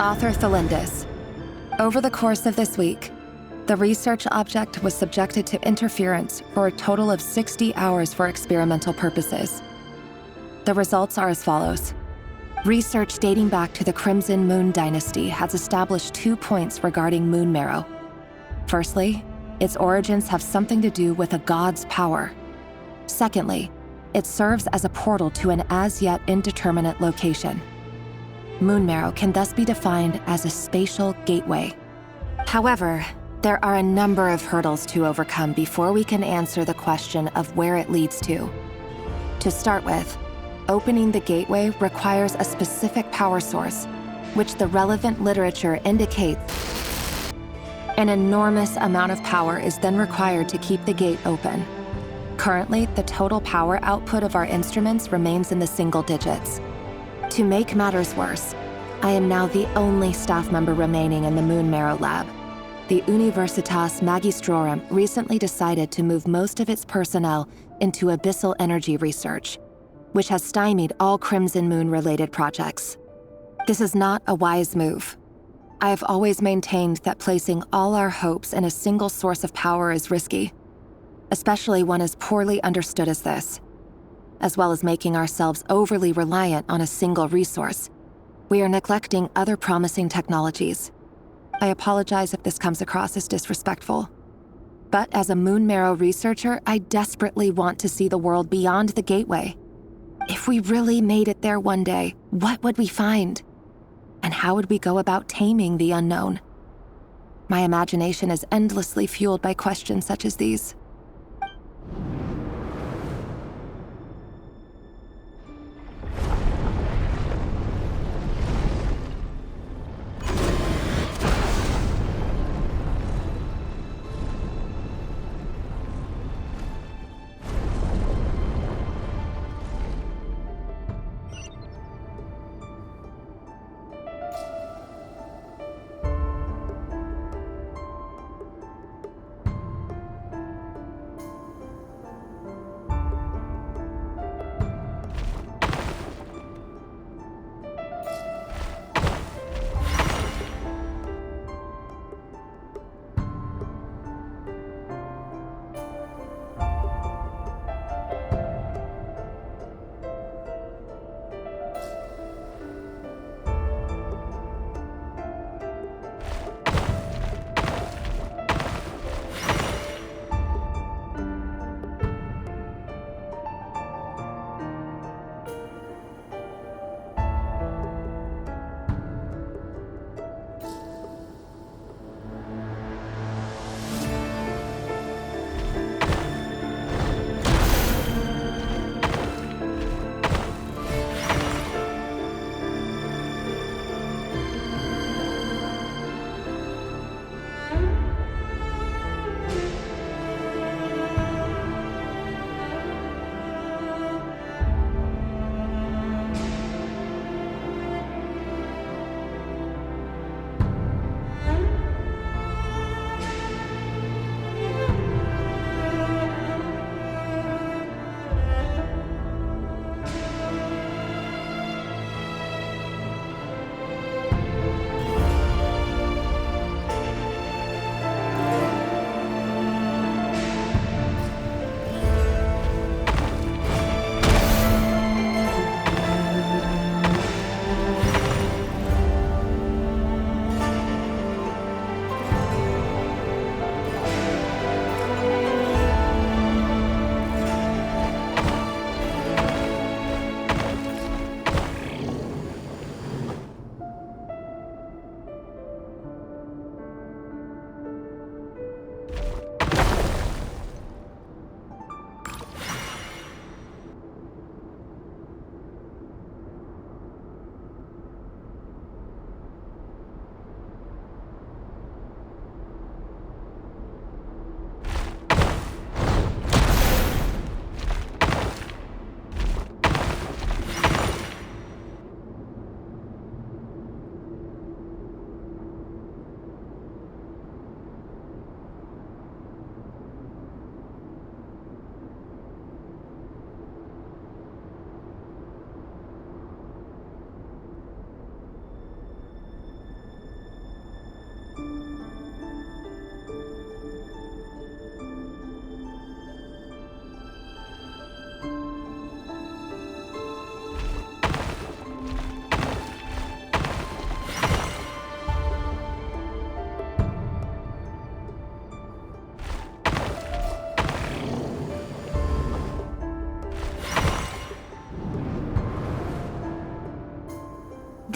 Author Thelindis. Over the course of this week, the research object was subjected to interference for a total of 60 hours for experimental purposes. The results are as follows. Research dating back to the Crimson Moon Dynasty has established 2 points regarding moon marrow. Firstly, its origins have something to do with a god's power. Secondly, it serves as a portal to an as-yet indeterminate location. Moon marrow can thus be defined as a spatial gateway. However, there are a number of hurdles to overcome before we can answer the question of where it leads to. To start with, opening the gateway requires a specific power source, which the relevant literature indicates. An enormous amount of power is then required to keep the gate open. Currently, the total power output of our instruments remains in the single digits. To make matters worse, I am now the only staff member remaining in the Moon Marrow lab. The Universitas Magistrorum recently decided to move most of its personnel into abyssal energy research, which has stymied all Crimson Moon-related projects. This is not a wise move. I have always maintained that placing all our hopes in a single source of power is risky, especially one as poorly understood as this. As well as making ourselves overly reliant on a single resource, we are neglecting other promising technologies. I apologize if this comes across as disrespectful. But as a Moon Marrow researcher, I desperately want to see the world beyond the gateway. If we really made it there one day, what would we find? And how would we go about taming the unknown? My imagination is endlessly fueled by questions such as these.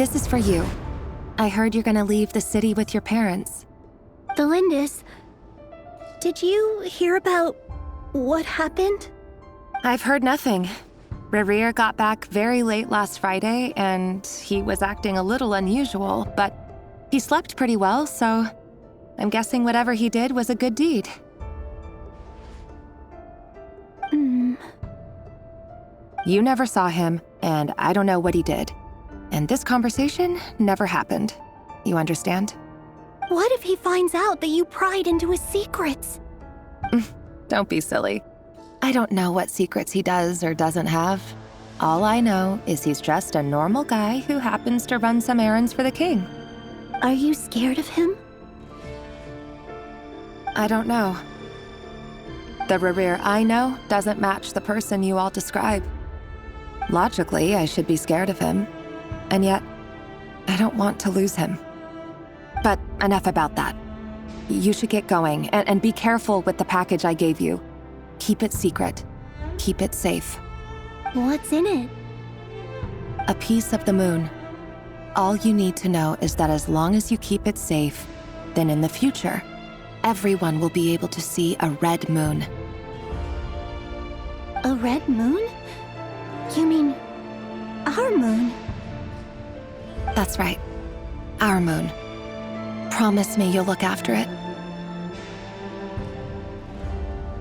This is for you. I heard you're gonna leave the city with your parents. The Lindis, did you hear about what happened? I've heard nothing. Rerir got back very late last Friday, and he was acting a little unusual, but he slept pretty well, so I'm guessing whatever he did was a good deed. You never saw him, and I don't know what he did. And this conversation never happened. You understand? What if he finds out that you pried into his secrets? Don't be silly. I don't know what secrets he does or doesn't have. All I know is he's just a normal guy who happens to run some errands for the king. Are you scared of him? I don't know. The Rerir I know doesn't match the person you all describe. Logically, I should be scared of him. And yet, I don't want to lose him. But enough about that. You should get going, and be careful with the package I gave you. Keep it secret. Keep it safe. What's in it? A piece of the moon. All you need to know is that as long as you keep it safe, then in the future, everyone will be able to see a red moon. A red moon? You mean our moon? That's right. Our moon. Promise me you'll look after it.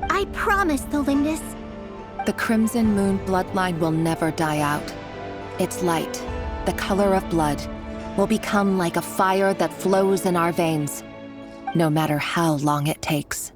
I promise, the Lindis. The Crimson Moon bloodline will never die out. Its light, the color of blood, will become like a fire that flows in our veins, no matter how long it takes.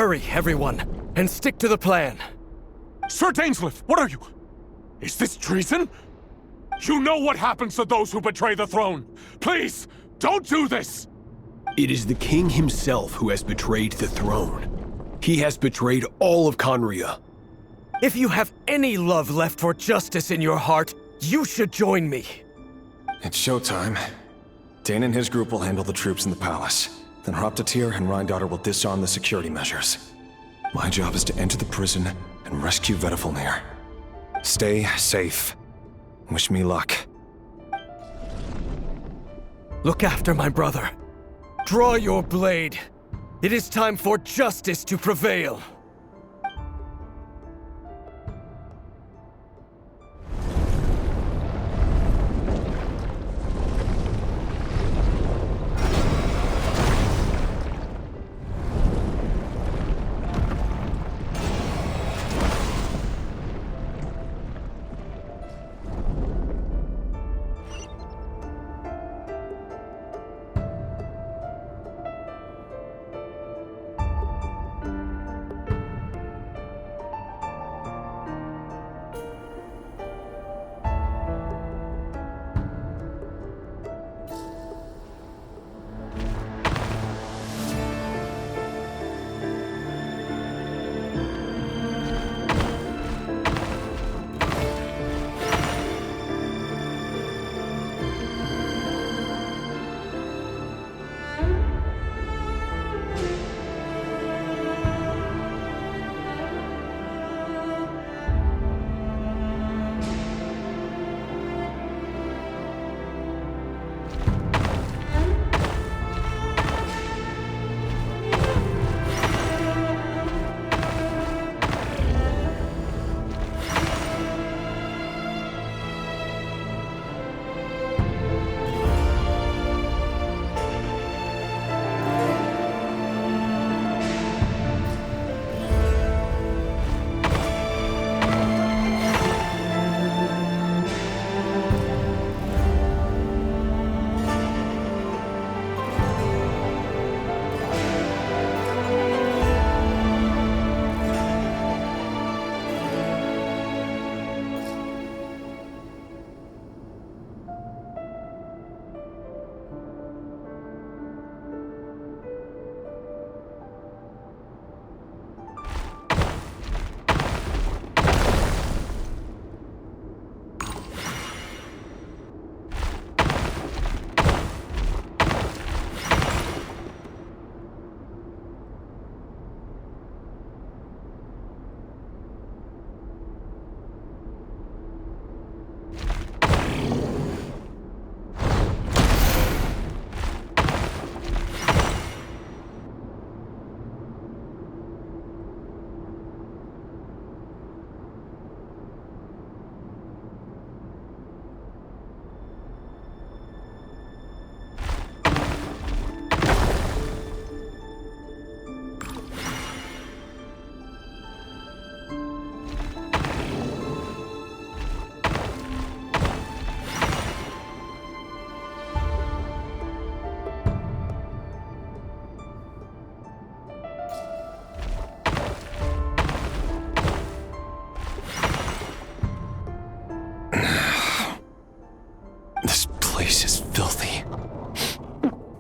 Hurry, everyone, and stick to the plan. Sir Dainsleif, what are you? Is this treason? You know what happens to those who betray the throne. Please, don't do this! It is the king himself who has betrayed the throne. He has betrayed all of Conria. If you have any love left for justice in your heart, you should join me. It's showtime. Dane and his group will handle the troops in the palace. Then Hraptatir and Rheindotter will disarm the security measures. My job is to enter the prison and rescue Vedifalnir. Stay safe. Wish me luck. Look after my brother. Draw your blade. It is time for justice to prevail.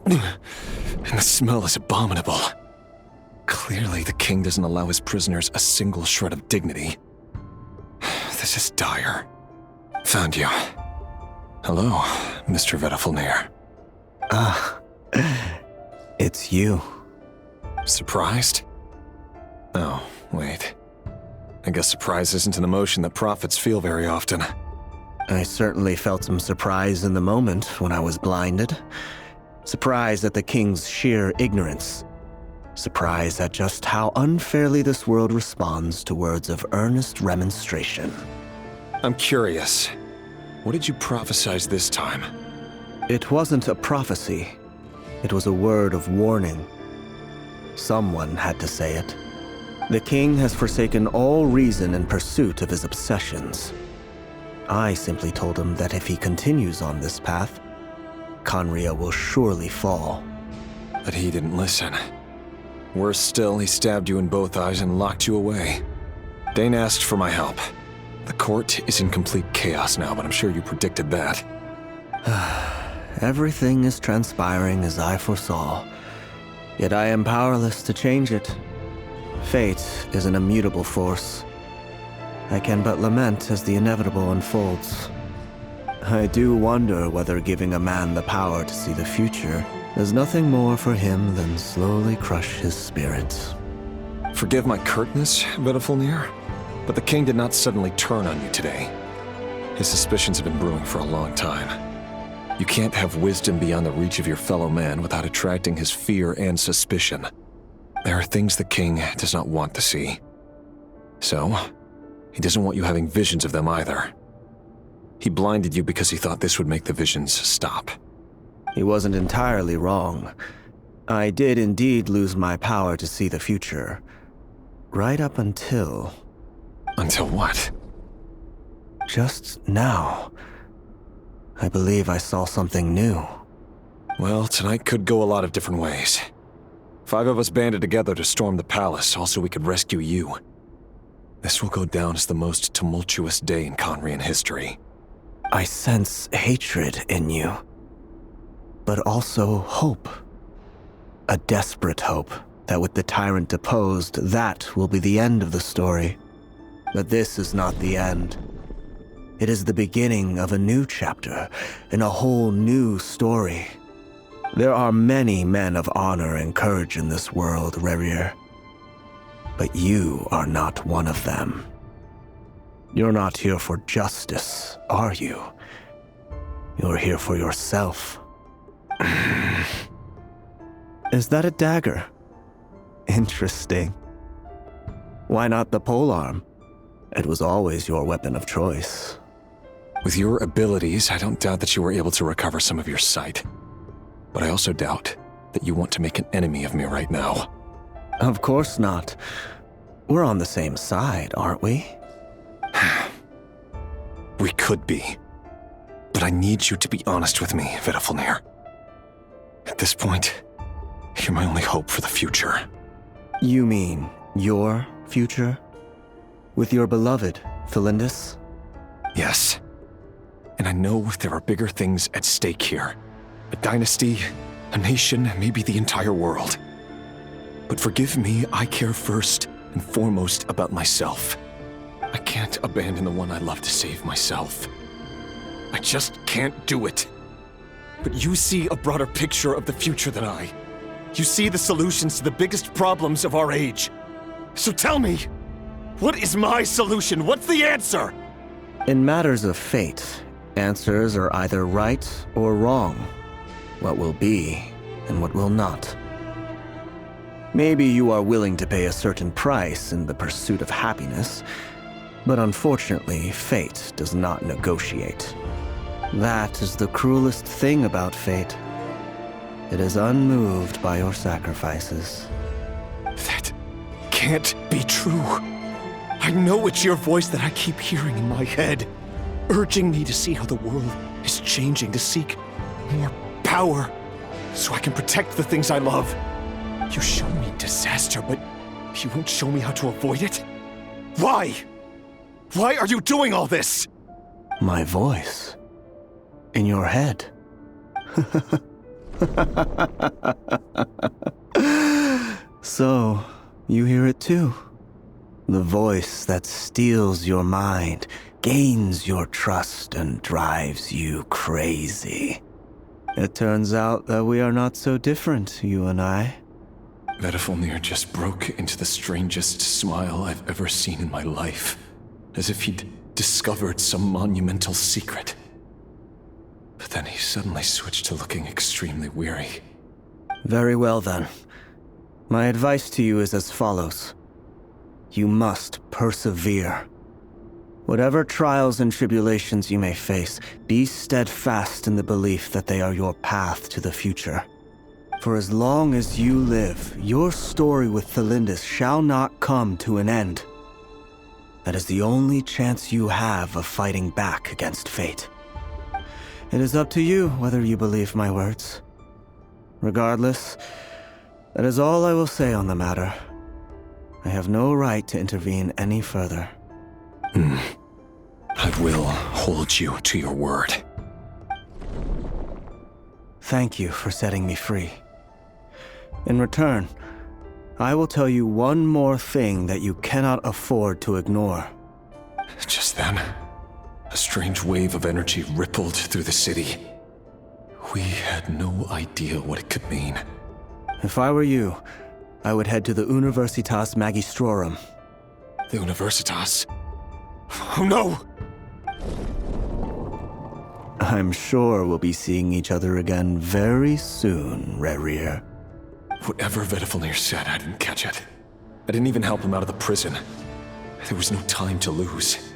And the smell is abominable. Clearly, the king doesn't allow his prisoners a single shred of dignity. This is dire. Found you. Hello, Mr. Vedifalnir. Ah, it's you. Surprised? Oh, wait. I guess surprise isn't an emotion that prophets feel very often. I certainly felt some surprise in the moment when I was blinded. Surprise at the king's sheer ignorance. Surprise at just how unfairly this world responds to words of earnest remonstration. I'm curious. What did you prophesize this time? It wasn't a prophecy. It was a word of warning. Someone had to say it. The king has forsaken all reason in pursuit of his obsessions. I simply told him that if he continues on this path, Conria will surely fall. But he didn't listen. Worse still, he stabbed you in both eyes and locked you away. Dane asked for my help. The court is in complete chaos now, but I'm sure you predicted that. Everything is transpiring as I foresaw, yet I am powerless to change it. Fate is an immutable force. I can but lament as the inevitable unfolds. I do wonder whether giving a man the power to see the future does nothing more for him than slowly crush his spirits. Forgive my curtness, Vedifulnir, but the king did not suddenly turn on you today. His suspicions have been brewing for a long time. You can't have wisdom beyond the reach of your fellow man without attracting his fear and suspicion. There are things the king does not want to see. So, he doesn't want you having visions of them either. He blinded you because he thought this would make the visions stop. He wasn't entirely wrong. I did indeed lose my power to see the future. Right up until... Until what? Just now. I believe I saw something new. Well, tonight could go a lot of different ways. 5 of us banded together to storm the palace, also we could rescue you. This will go down as the most tumultuous day in Conrian history. I sense hatred in you, but also hope. A desperate hope that with the tyrant deposed, that will be the end of the story. But this is not the end. It is the beginning of a new chapter, in a whole new story. There are many men of honor and courage in this world, Rerir. But you are not one of them. You're not here for justice, are you? You're here for yourself. Is that a dagger? Interesting. Why not the polearm? It was always your weapon of choice. With your abilities, I don't doubt that you were able to recover some of your sight. But I also doubt that you want to make an enemy of me right now. Of course not. We're on the same side, aren't we? We could be. But I need you to be honest with me, Vedifulnir. At this point, you're my only hope for the future. You mean your future? With your beloved, Felindis? Yes. And I know there are bigger things at stake here. A dynasty, a nation, maybe the entire world. But forgive me, I care first and foremost about myself. I can't abandon the one I love to save myself. I just can't do it. But you see a broader picture of the future than I. You see the solutions to the biggest problems of our age. So tell me, what is my solution? What's the answer? In matters of fate, answers are either right or wrong. What will be and what will not. Maybe you are willing to pay a certain price in the pursuit of happiness, but unfortunately, fate does not negotiate. That is the cruelest thing about fate. It is unmoved by your sacrifices. That can't be true. I know it's your voice that I keep hearing in my head, urging me to see how the world is changing, to seek more power, so I can protect the things I love. You show me disaster, but you won't show me how to avoid it? Why? Why are you doing all this? My voice. In your head. So, you hear it too? The voice that steals your mind, gains your trust, and drives you crazy. It turns out that we are not so different, you and I. Vedifulnir just broke into the strangest smile I've ever seen in my life, as if he'd discovered some monumental secret. But then he suddenly switched to looking extremely weary. Very well then. My advice to you is as follows. You must persevere. Whatever trials and tribulations you may face, be steadfast in the belief that they are your path to the future. For as long as you live, your story with Felindis shall not come to an end. That is the only chance you have of fighting back against fate. It is up to you whether you believe my words. Regardless, That is all I will say on the matter. I have no right to intervene any further. I will hold you to your word. Thank you for setting me free. In return, I will tell you one more thing that you cannot afford to ignore. Just then, a strange wave of energy rippled through the city. We had no idea what it could mean. If I were you, I would head to the Universitas Magistrorum. The Universitas? Oh no! I'm sure we'll be seeing each other again very soon, Rerir. Whatever Vedifalnir said, I didn't catch it. I didn't even help him out of the prison. There was no time to lose.